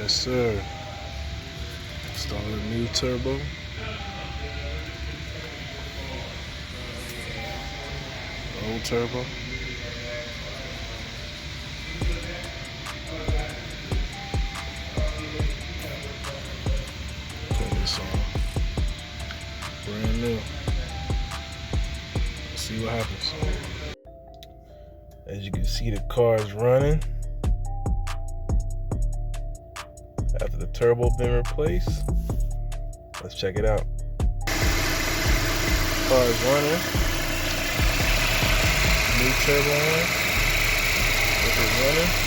Yes, sir. Install a new turbo. Old turbo. Turn this on. Brand new. Let's see what happens. As you can see, the car is running after the turbo been replaced. Let's check it out. Car is running. New turbo on. This is running.